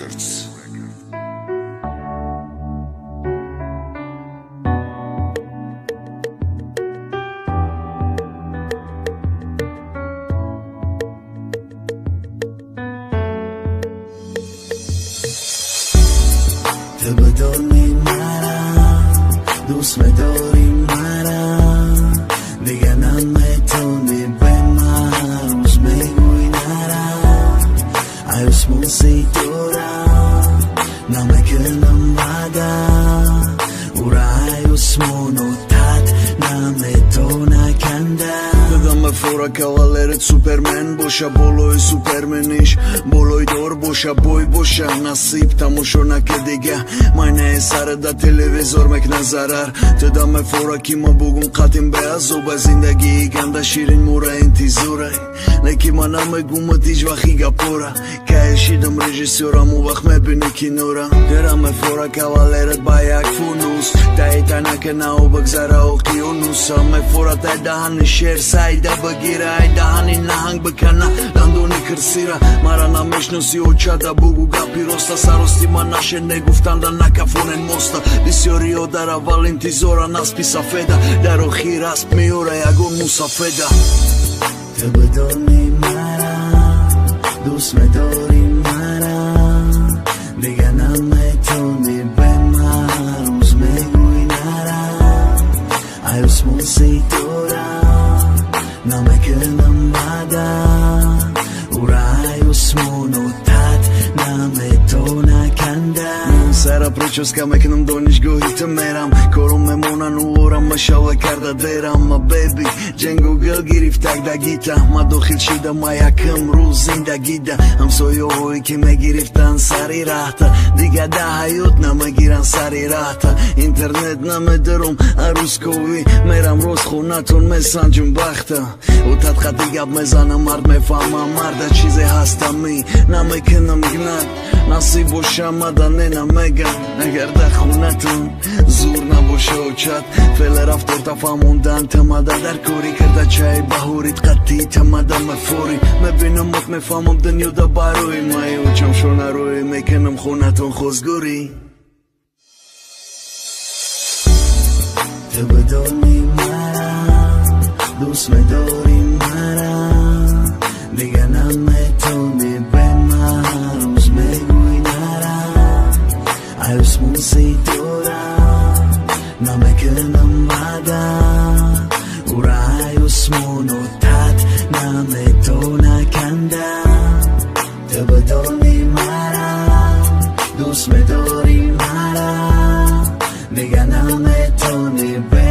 Records. تو بدونی مرا دوست می‌داری مرا دیگه نمیتونی به من روز میگوی نرا عیوسمون دورا نمیکنم وعده او را عیوسمونو تد نمیتونه کنده Dame fora kavalerët Superman Bosha boloj Supermanish Boloj dor bosha boj bosha Nasib tamoshona ke diga Majne e sare da televizor me këna zarar Të dame fora kima bugum katin bea zoba Zindagi i ganda shirin mura intizuraj Ne kima na me gumë t'i gjvahiga pora Ka e shidëm regjisora mu vak me bëni kinora Dëra me fora kavalerët bajak funus Ta e ta na këna u bëgzara o kionusa Me fora ta e dahan në shërë Sajda bëgira e dahani në hangë bëkana Landoni kërsira Marana meshnë si o qada bugu gapi rosta Sa rosti ma nashe ne guftanda na kafonen mosta Disjori o dara valentizora nas pisa feda Daro khiras me ora e agon musa feda تو بدونی مرا دوست می‌داری مرا دیگه نمیتونی به من روز میگوی نرا عیوسمون دورا نمیکنم وعده او را عیوسمونو تد نمیتونه کنده Sera preqo s'ka me kënëm do një shgohi të meram Koro me mona në ora më shalla karda dera Ma baby, gjengo gëll girif tak da gita Ma do khil shida ma ja këm ruzin da gida Am so jo hoj ki me girif të ansari rata Diga da hajut në me giran sari rata Internet në me dërum a ruskovi Meram ros khunaton me san gjën bakta U tat ka digab me zanë mard me fama marda Qize hasta mi, na me kënëm gnat Nasib o shama da nena mega Eğer de khunatun Zur na bosha o qat Feler aftor ta famundan Të ma da dar kori Kërda qaj bahurit Kati të ma da me fori Me binë mot me famëm dënju da baroj Ma ju qëm shonaroj Me kënëm khunatun khozguri تو بدونی مرا دوست می‌داری مرا دیگه نمیتونی به من روز میگوی نرا عیوسمون دورا نمیکنم وعده او را عیوسمونو تد نمیتونه کنده تو بدونی مرا دوست می‌داری مرا دیگه نمیتونی به